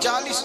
40।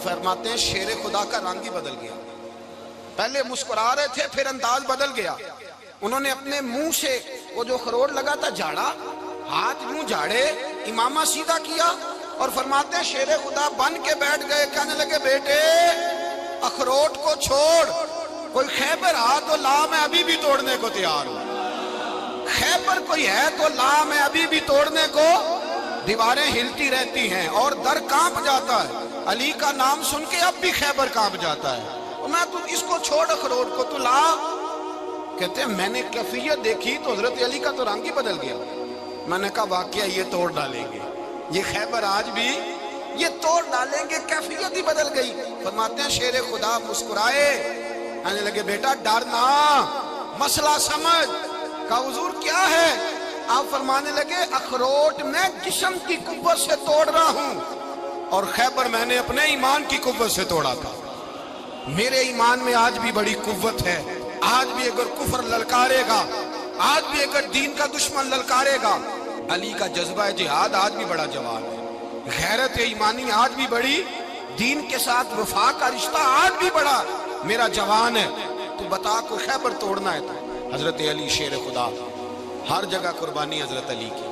تو فرماتے ہیں شیر خدا کا رنگ ہی بدل گیا. پہلے مسکرا رہے تھے پھر انداز بدل گیا. انہوں نے اپنے منہ سے وہ جو خروٹ لگا تھا جھاڑا, ہاتھ یوں جھاڑے, امامہ سیدھا کیا اور فرماتے ہیں شیر خدا بن کے بیٹھ گئے. کہنے لگے بیٹے اخروٹ کو چھوڑ, کوئی خیبر آ تو لا, میں ابھی بھی توڑنے کو تیار ہوں. خیبر کوئی ہے تو لا, میں ابھی بھی توڑنے کو. دیواریں ہلتی رہتی ہیں اور در کانپ جاتا ہے. علی کا نام سن کے اب بھی خیبر کانپ جاتا ہے. میں تو اس کو چھوڑ اخروٹ کو, تو لا. کہتے ہیں میں نے کیفیت دیکھی تو حضرت علی کا تو رنگ ہی بدل گیا. میں نے کہا واقعہ یہ توڑ ڈالیں گے, یہ خیبر آج بھی یہ توڑ ڈالیں گے, کیفیت ہی بدل گئی. فرماتے ہیں شیر خدا مسکرائے, کہنے لگے بیٹا ڈرنا, مسئلہ سمجھ. کہا حضور کیا ہے؟ آپ فرمانے لگے اخروٹ میں جسم کی قوت سے توڑ رہا ہوں اور خیبر میں نے اپنے ایمان کی قوت سے توڑا تھا. میرے ایمان میں آج بھی بڑی قوت ہے. آج بھی اگر کفر للکارے گا, آج بھی اگر دین کا دشمن للکارے گا, علی کا جذبہ جہاد آج بھی بڑا جوان ہے. غیرت ایمانی آج بھی بڑی, دین کے ساتھ وفا کا رشتہ آج بھی بڑا میرا جوان ہے. تو بتا کوئی خیبر توڑنا ہے تو حضرت علی شیر خدا, ہر جگہ قربانی حضرت علی کی.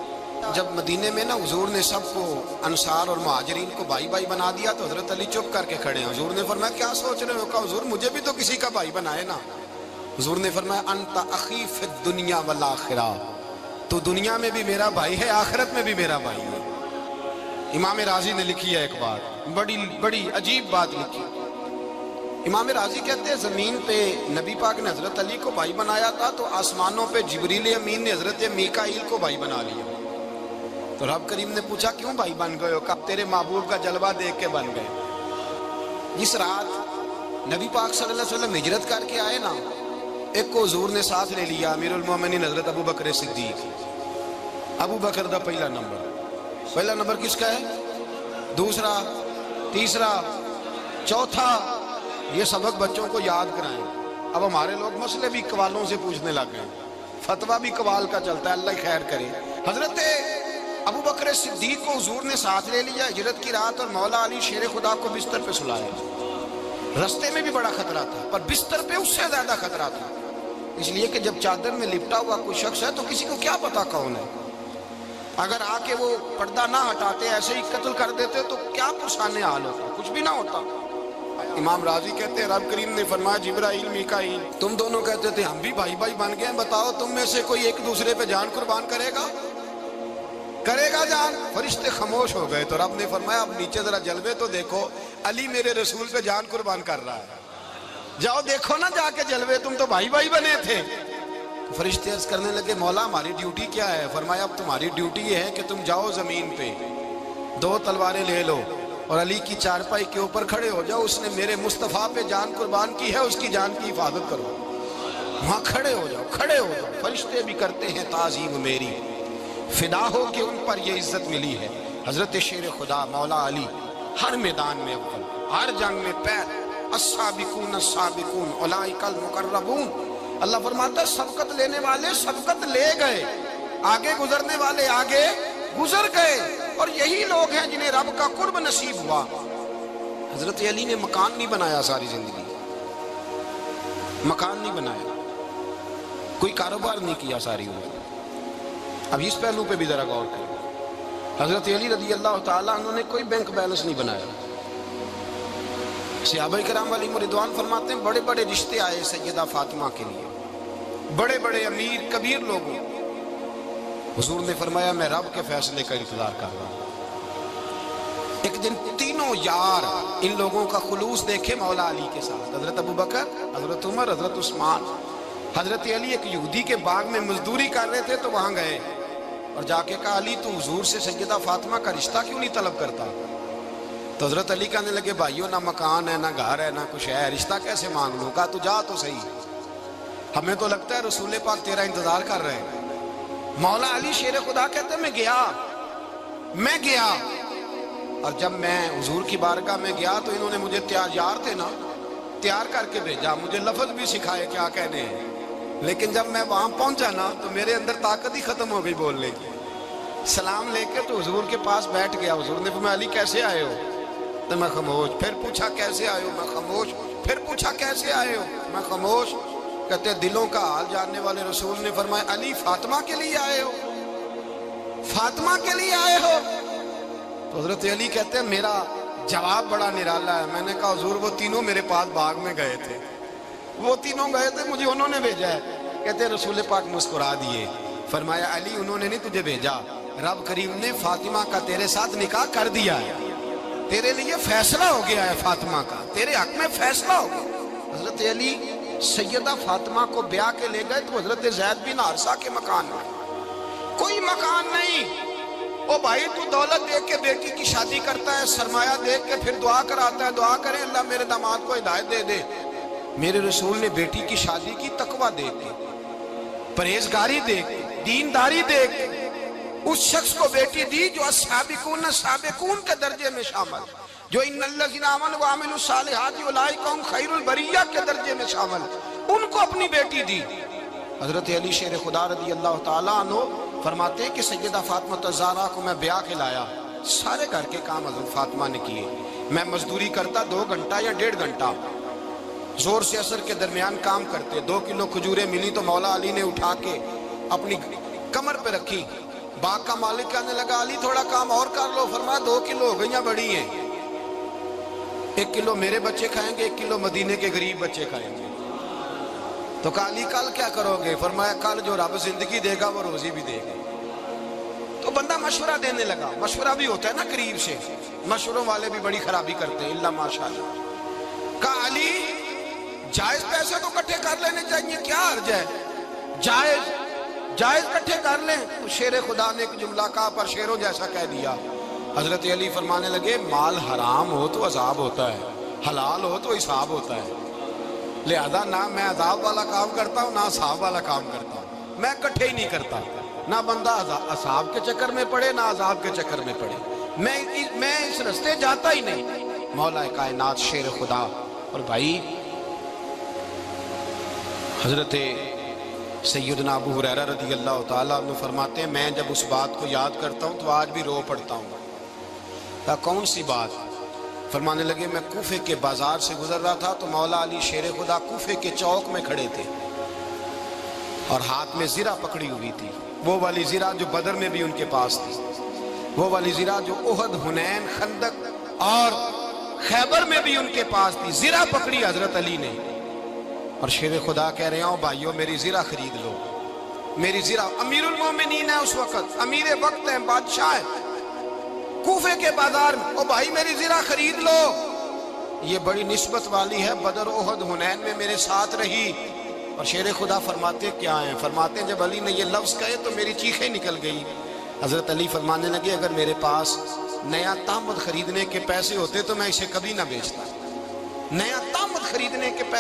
جب مدینے میں نا حضور نے سب کو انصار اور مہاجرین کو بھائی بھائی بنا دیا تو حضرت علی چپ کر کے کھڑے ہیں. حضور نے فرمایا کیا سوچ رہے ہو؟ کہا حضور مجھے بھی تو کسی کا بھائی بنائے نا. حضور نے فرمایا انت اخی فی الدنیا والآخرہ, تو دنیا میں بھی میرا بھائی ہے, آخرت میں بھی میرا بھائی ہے. امام راضی نے لکھی ہے ایک بات, بڑی عجیب بات لکھی. امام راضی کہتے ہیں زمین پہ نبی پاک نے حضرت علی کو بھائی بنایا تھا تو آسمانوں پہ جبریل امین نے حضرت میکائیل کو بھائی بنا لیا. تو رب کریم نے پوچھا کیوں بھائی بن گئے ہو؟ کب تیرے محبوب کا جلوہ دیکھ کے بن گئے. جس رات نبی پاک صلی اللہ علیہ وسلم ہجرت کر کے آئے نا, ایک کو حضور نے ساتھ لے لیا, امیر المومنین حضرت ابو بکر صدیق. ابو بکر دا پہلا نمبر کس کا ہے؟ دوسرا, تیسرا, چوتھا. یہ سبق بچوں کو یاد کرائیں. اب ہمارے لوگ مسئلے بھی قوالوں سے پوچھنے لگ گئے, فتویٰ بھی قوال کا چلتا ہے, اللہ خیر کرے. حضرت ابو بکر صدیق کو حضور نے ساتھ لے لیا ہجرت کی رات, اور مولا علی شیر خدا کو بستر پہ سلایا. رستے میں بھی بڑا خطرہ تھا پر بستر پہ اس سے زیادہ خطرہ تھا, اس لیے کہ جب چادر میں لپٹا ہوا کوئی شخص ہے تو کسی کو کیا پتا کون ہے. اگر آ کے وہ پردہ نہ ہٹاتے, ایسے ہی قتل کر دیتے تو کیا پرسانے حال ہوتا, کچھ بھی نہ ہوتا. امام راضی کہتے ہیں رب کریم نے فرمایا جبرائیل میکائیل تم دونوں کہتے تھے ہم بھی بھائی بھائی بن گئے, بتاؤ تم میں سے کوئی ایک دوسرے پہ جان قربان کرے گا جان؟ فرشتے خاموش ہو گئے. تو رب نے فرمایا اب نیچے ذرا جلوے تو دیکھو, علی میرے رسول پہ جان قربان کر رہا ہے, جاؤ دیکھو نا جا کے جلوے, تم تو بھائی بھائی بنے تھے. فرشتے عرض کرنے لگے مولا ہماری ڈیوٹی کیا ہے؟ فرمایا اب تمہاری ڈیوٹی یہ ہے کہ تم جاؤ زمین پہ 2 تلواریں لے لو اور علی کی چارپائی کے اوپر کھڑے ہو جاؤ, اس نے میرے مصطفیٰ پہ جان قربان کی ہے, اس کی جان کی حفاظت کرو. وہاں کھڑے ہو جاؤ. فرشتے بھی کرتے ہیں تعظیم میری, فدا ہو کہ ان پر یہ عزت ملی ہے. حضرت شیر خدا مولا علی ہر میدان میں اول, ہر جنگ میں پیر. السابقون السابقون اولئک المقربون. اللہ فرماتا ہے سبقت لینے والے سبقت لے گئے, آگے گزرنے والے آگے گزر گئے, اور یہی لوگ ہیں جنہیں رب کا قرب نصیب ہوا. حضرت علی نے مکان نہیں بنایا ساری زندگی, مکان نہیں بنایا, کوئی کاروبار نہیں کیا ساری عمر. اب اس پہلو پہ بھی ذرا غور کریں. حضرت علی رضی اللہ تعالیٰ انہوں نے کوئی بینک بیلنس نہیں بنایا. صحابہ کرام علیہم رضوان فرماتے ہیں بڑے بڑے رشتے آئے سیدہ فاطمہ کے لیے, بڑے بڑے امیر کبیر لوگوں. حضور نے فرمایا میں رب کے فیصلے کا انتظار کر رہا ہوں. ایک دن تینوں یار ان لوگوں کا خلوص دیکھے مولا علی کے ساتھ, حضرت ابو بکر, حضرت عمر, حضرت عثمان. حضرت علی ایک یہودی کے باغ میں مزدوری کر رہے تھے تو وہاں گئے اور جا کے کہا علی تو حضور سے سیدہ فاطمہ کا رشتہ کیوں نہیں طلب کرتا؟ تو حضرت علی کہنے لگے بھائیو نہ مکان ہے نہ گھر ہے نہ کچھ ہے, رشتہ کیسے مانگ لوں؟ کہا تو جا تو صحیح, ہمیں تو لگتا ہے رسول پاک تیرا انتظار کر رہے ہیں. مولا علی شیر خدا کہتے ہیں میں گیا اور جب میں حضور کی بارگاہ میں گیا تو انہوں نے مجھے یار تھے نا تیار کر کے بھیجا, مجھے لفظ بھی سکھائے کیا کہنے ہیں, لیکن جب میں وہاں پہنچا نا تو میرے اندر طاقت ہی ختم ہو گئی بولنے کی. سلام لے کے تو حضور کے پاس بیٹھ گیا. حضور نے فرمایا علی کیسے آئے ہو؟ تو میں خاموش. پھر پوچھا کیسے آئے ہو؟ میں خاموش. پھر پوچھا کیسے آئے ہو؟ میں خاموش. کہتے دلوں کا حال جاننے والے رسول نے فرمایا علی فاطمہ کے لیے آئے ہو؟ فاطمہ کے لیے آئے ہو؟ تو حضرت علی کہتے ہیں میرا جواب بڑا نرالا ہے. میں نے کہا حضور وہ تینوں میرے پاس باغ میں گئے تھے, وہ تینوں گئے تھے, مجھے انہوں نے بھیجا ہے. کہتے ہیں رسول پاک مسکرا دیے, فرمایا علی انہوں نے نہیں تجھے بھیجا, رب کریم نے فاطمہ کا تیرے ساتھ نکاح کر دیا ہے, تیرے لیے فیصلہ ہو گیا ہے فاطمہ کا, تیرے حق میں فیصلہ ہو گیا. حضرت علی سیدہ فاطمہ کو بیاہ کے لے گئے تو حضرت زید بن حارثہ کے مکان میں, کوئی مکان نہیں. او بھائی تو دولت دیکھ کے بیٹی کی شادی کرتا ہے, سرمایہ دیکھ کے پھر دعا کراتا ہے, دعا کریں اللہ میرے داماد کو ہدایت دے دے. میرے رسول نے بیٹی کی شادی کی تقوی دیکھ کے, پرہیزگاری دیکھ کے, دینداری دیکھ کے اس شخص کو بیٹی دی جو السابقون سابقون کے درجے میں شامل, جو ان الذین آمنوا وعملوا الصالحات اولئک هم خیر البریہ کے درجے میں شامل, ان کو اپنی بیٹی دی. حضرت علی شیر خدا رضی اللہ تعالیٰ عنہ فرماتے ہیں کہ سیدہ فاطمہ الزہرا کو میں بیاہ کے لایا, سارے گھر کے کام حضرت فاطمہ نے کیے. میں مزدوری کرتا 2 گھنٹہ یا 1.5 گھنٹہ, زور سے عصر کے درمیان کام کرتے. 2 کلو کھجوریں ملی تو مولا علی نے اٹھا کے اپنی کمر پہ رکھی. باغ کا مالک کہنے لگا علی تھوڑا کام اور کر لو. فرمایا 2 کلو ہو گئیاں بڑی ہیں, 1 کلو میرے بچے کھائیں گے, 1 کلو مدینے کے غریب بچے کھائیں گے. تو کہا علی کل کیا کرو گے؟ فرمایا کل جو رب زندگی دے گا وہ روزی بھی دے گا. تو بندہ مشورہ دینے لگا, مشورہ بھی ہوتا ہے نا قریب سے, مشوروں والے بھی بڑی خرابی کرتے ہیں اللہ ماشاءاللہ. کہا علی جائز پیسے تو کٹھے کر لینے چاہیے, کیا حرج ہے, جائز کٹھے کر لیں. شیر خدا نے ایک جملہ کہا پر شیروں جیسا کہہ دیا. حضرت علی فرمانے لگے مال حرام ہو تو عذاب ہوتا ہے, حلال ہو تو حساب ہوتا ہے, لہذا نہ میں عذاب والا کام کرتا ہوں نہ حساب والا کام کرتا ہوں, میں کٹھے ہی نہیں کرتا. نہ بندہ حساب کے چکر میں پڑے نہ عذاب کے چکر میں پڑے, میں اس رستے جاتا ہی نہیں. مولا کائنات شیر خدا. اور بھائی حضرت سیدنا ابو ہریرہ رضی اللہ تعالیٰ عنہ فرماتے ہیں میں جب اس بات کو یاد کرتا ہوں تو آج بھی رو پڑتا ہوں. کہا کون سی بات؟ فرمانے لگے میں کوفے کے بازار سے گزر رہا تھا تو مولا علی شیر خدا کوفے کے چوک میں کھڑے تھے اور ہاتھ میں زرہ پکڑی ہوئی تھی, وہ والی زرہ جو بدر میں بھی ان کے پاس تھی, وہ والی زرہ جو احد, حنین, خندق اور خیبر میں بھی ان کے پاس تھی. زرہ پکڑی حضرت علی نے اور شیر خدا کہہ رہے ہوں بھائیو میری زرہ خرید لو, میری زرہ. امیر المومنین ہے اس وقت, امیر وقت ہے, بادشاہ ہے, کوفے کے بازار میں, او بھائی میری زرہ خرید لو. یہ بڑی نسبت والی ہے, بدر, احد, حنین میں میرے ساتھ رہی. اور شیر خدا فرماتے کیا ہیں؟ فرماتے ہیں جب علی نے یہ لفظ کہے تو میری چیخیں نکل گئی. حضرت علی فرمانے لگے اگر میرے پاس نیا تامد خریدنے کے پیسے ہوتے تو میں اسے کبھی نہ بیچتا. نیا تامد خریدنے کے پیسے